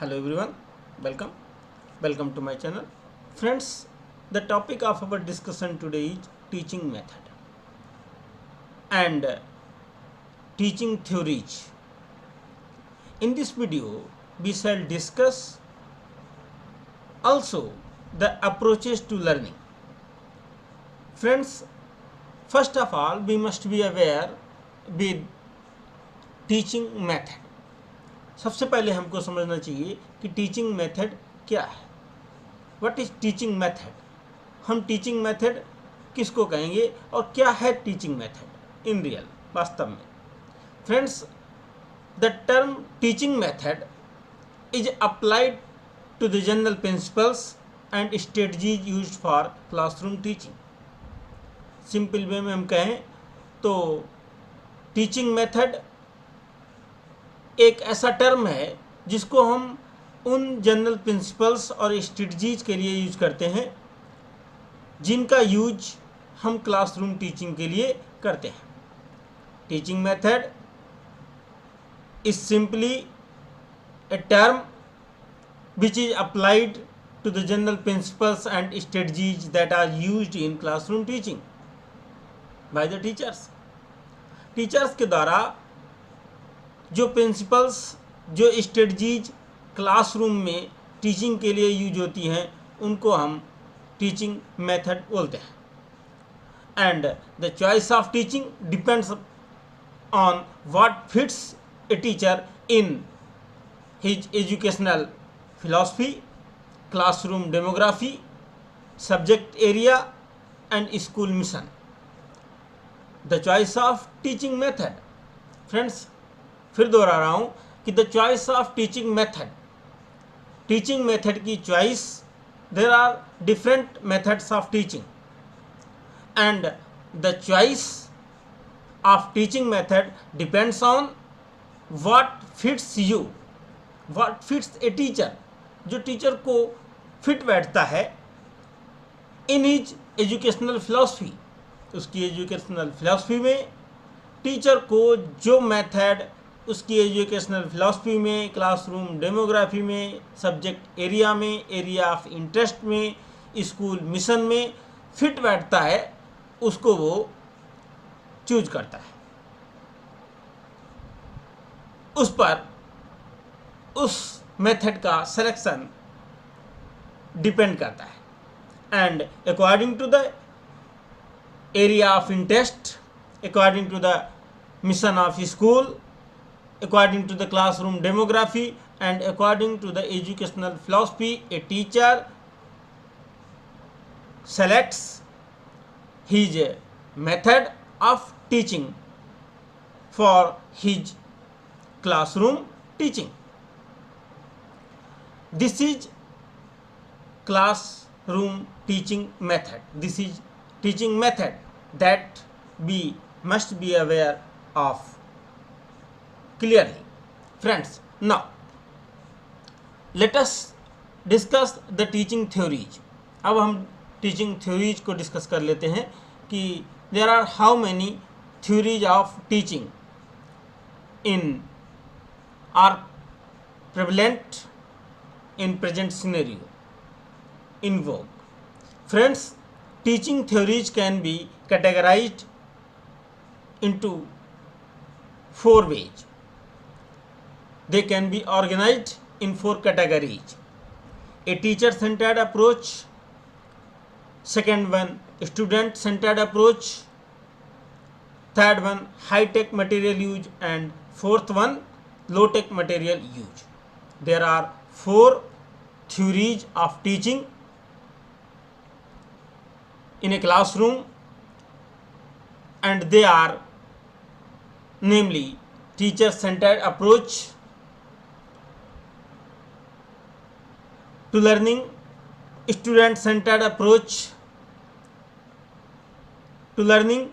Hello everyone, welcome to my channel. Friends, the topic of our discussion today is teaching method and teaching theories. In this video, we shall discuss also the approaches to learning. Friends, first of all, we must be aware with teaching method. सबसे पहले हमको समझना चाहिए कि teaching method क्या है. What is teaching method. हम teaching method किसको कहेंगे और क्या है टीचिंग मेथड इन रियल वास्तव में. Friends, the term teaching method is applied to the general principles and strategies used for classroom teaching. Simple way में हम कहें तो टीचिंग मेथड एक ऐसा टर्म है जिसको हम उन जनरल प्रिंसिपल्स और स्ट्रेटजीज के लिए यूज करते हैं जिनका यूज हम क्लासरूम टीचिंग के लिए करते हैं. Teaching method is simply a term which is applied to the general principles and strategies that are used in classroom teaching by the teachers. Teachers के द्वारा जो प्रिंसिपल्स, जो स्ट्रेटजीज क्लासरूम में टीचिंग के लिए यूज होती हैं उनको हम टीचिंग मेथड बोलते हैं. And the choice of teaching depends on what fits a teacher in his educational philosophy, classroom demography, subject area and school mission. The choice of teaching method. Friends, फिर दोहरा रहा हूँ कि the choice of teaching method, teaching method की choice, there are different methods of teaching and the choice of teaching method depends on what fits you, what fits a teacher, जो teacher को fit बैठता है इन his educational philosophy, उसकी educational philosophy में teacher को जो method उसकी educational philosophy में, क्लासरूम डेमोग्राफी में, सब्जेक्ट एरिया में, एरिया ऑफ इंटरेस्ट में, स्कूल मिशन में फिट बैठता है उसको वो चूज करता है. उस पर उस मेथड का सिलेक्शन डिपेंड करता है. And according to the area of interest, according to the mission of school, according to the classroom demography and according to the educational philosophy, a teacher selects his method of teaching for his classroom teaching. This is classroom teaching method. This is teaching method that we must be aware of clearly. Friends, now let us discuss the teaching theories. अब हम teaching theories को discuss कर लेते हैं कि there are how many theories of teaching in are prevalent in present scenario in vogue. Friends, teaching theories can be categorized into 4 ways. They can be organized in 4 categories. A teacher-centered approach, second one student-centered approach, third one high-tech material use, and fourth one low-tech material use. There are 4 theories of teaching in a classroom, and they are namely teacher-centered approach to learning, student-centered approach to learning,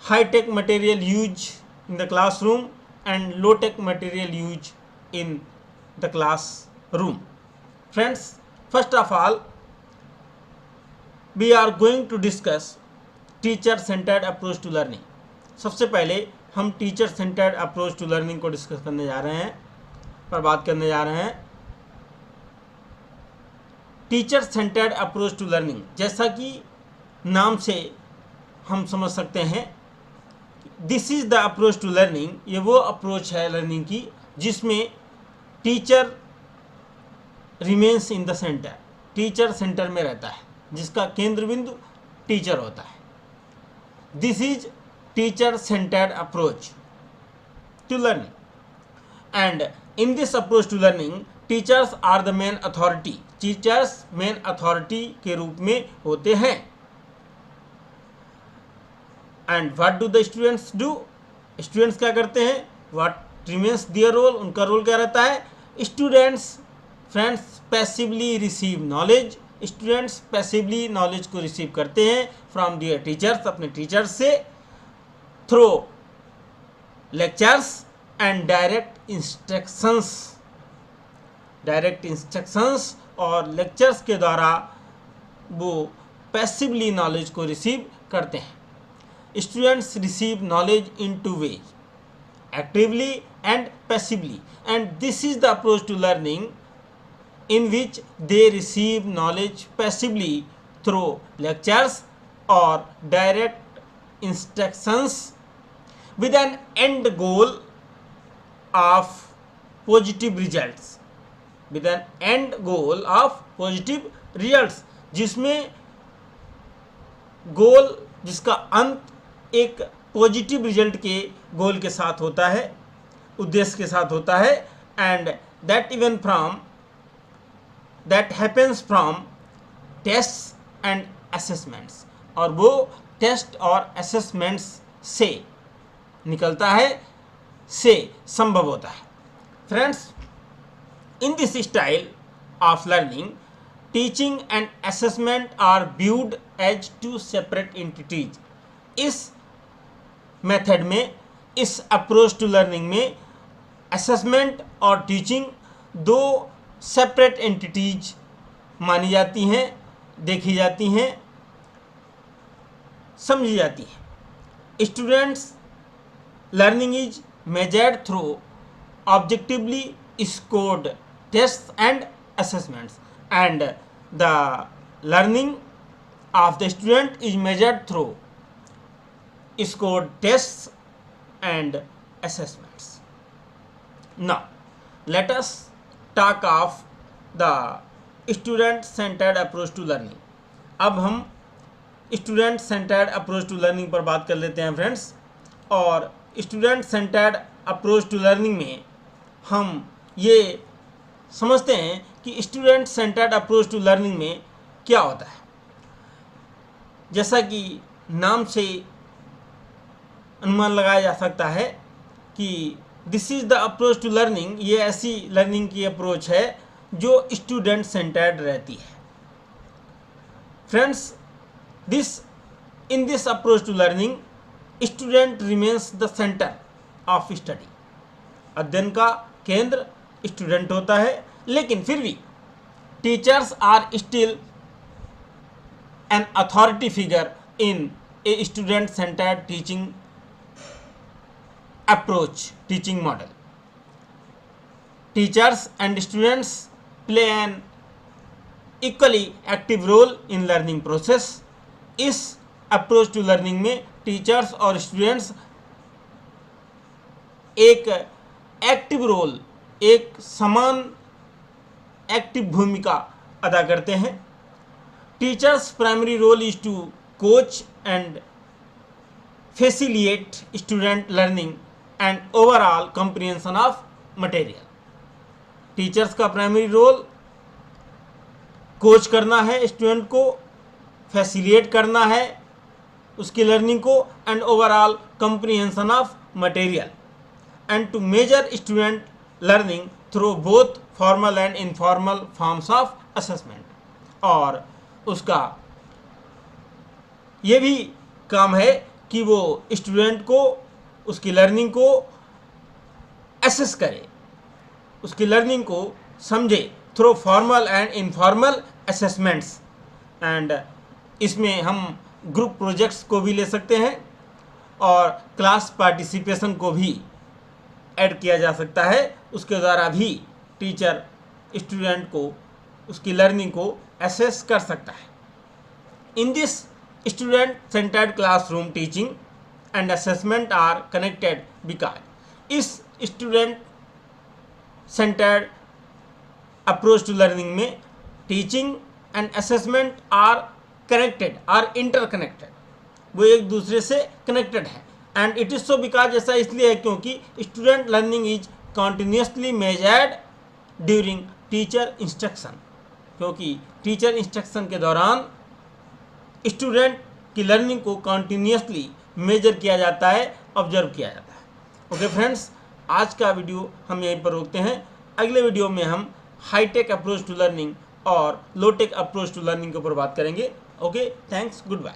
high-tech material use in the classroom, and low-tech material use in the classroom. Friends, first of all, we are going to discuss teacher-centered approach to learning. सबसे पहले हम teacher centred approach to learning को discuss करने जा रहे हैं, पर बात करने जा रहे हैं. Teacher centred approach to learning, जैसा कि नाम से हम समझ सकते हैं, this is the approach to learning, ये वो अप्रोच है लर्निंग की जिसमें teacher remains in the centre, teacher centre में रहता है, जिसका केंद्र बिंदु टीचर होता है। This is teacher centred approach to learning, and in this approach to learning teachers are the main authority, teachers main authority के रूप में होते हैं। And what do the students do, students क्या करते हैं, व्हाट रिमेन्स दियर रोल, उनका role क्या रहता है। Students friends passively receive knowledge, students passively knowledge को रिसीव करते हैं फ्रॉम दियर टीचर्स, अपने टीचर्स से, through lectures and direct instructions और लेक्चर्स के द्वारा वो पैसिवली नॉलेज को रिसीव करते हैं। Students receive knowledge in two ways, actively and passively, and this is the approach to learning in which they receive knowledge passively through lectures or direct instructions with an end goal of positive results, with an end goal of positive results, जिसमें गोल, जिसका अंत एक positive result के गोल के साथ होता है, उद्देश्य के साथ होता है, and that happens from tests and assessments, और वो टेस्ट और असेसमेंट्स से निकलता है, से संभव होता है। Friends, in this style of learning teaching and assessment are viewed as two separate entities. इस मेथड में, इस अप्रोच टू लर्निंग में असेसमेंट और टीचिंग दो सेपरेट एंटिटीज मानी जाती हैं, देखी जाती हैं, समझी जाती हैं। Students learning is measured through objectively scored test and assessments, and the learning of the student is measured through scored test and assessments. Now let us talk of the student centered approach to learning। अब हम student centred approach to learning पर बात कर लेते हैं friends. और student centred approach to learning में हम ये समझते हैं कि student centred approach to learning में क्या होता है। जैसा कि नाम से अनुमान लगाया जा सकता है कि this is the approach to learning, ये ऐसी लर्निंग की अप्रोच है जो स्टूडेंट सेंटर्ड रहती है। Friends, in this approach to learning student remains the centre of study, अध्ययन का केंद्र स्टूडेंट होता है, लेकिन फिर भी teachers are still an authority figure in a student centred teaching approach teaching model. Teachers and students play an equally active role in learning process। इस approach to learning में टीचर्स और स्टूडेंट्स एक active role, एक समान active भूमिका अदा करते हैं। Teachers primary role is to coach and facilitate student learning and overall comprehension of material. Teachers का प्राइमरी रोल कोच करना है, स्टूडेंट को फैसिलिटेट करना है उसकी लर्निंग को, and overall comprehension of material, and to measure student learning through both formal and informal forms of assessment. और उसका ये भी काम है कि वो स्टूडेंट को, उसकी लर्निंग को एसेस करे, उसकी लर्निंग को समझे through formal and informal assessments. And इसमें हम ग्रुप प्रोजेक्ट्स को भी ले सकते हैं और क्लास पार्टिसिपेशन को भी ऐड किया जा सकता है। उसके द्वारा भी टीचर स्टूडेंट को उसकी लर्निंग को एसेस कर सकता है। In this student centered classroom teaching and assessment are connected because इस student centred approach to learning में teaching and assessment are connected, are interconnected, वो एक दूसरे से कनेक्टेड है। And it is so because, ऐसा इसलिए है क्योंकि student learning is continuously measured during teacher instruction, क्योंकि टीचर इंस्ट्रक्शन के दौरान स्टूडेंट की लर्निंग को कॉन्टिन्यूसली मेजर किया जाता है, ऑब्जर्व किया जाता है। ओके फ्रेंड्स, आज का वीडियो हम यहीं पर रोकते हैं। अगले वीडियो में हम हाईटेक अप्रोच टू लर्निंग और लोटेक अप्रोच टू लर्निंग के ऊपर बात करेंगे। Okay, thanks, good bye.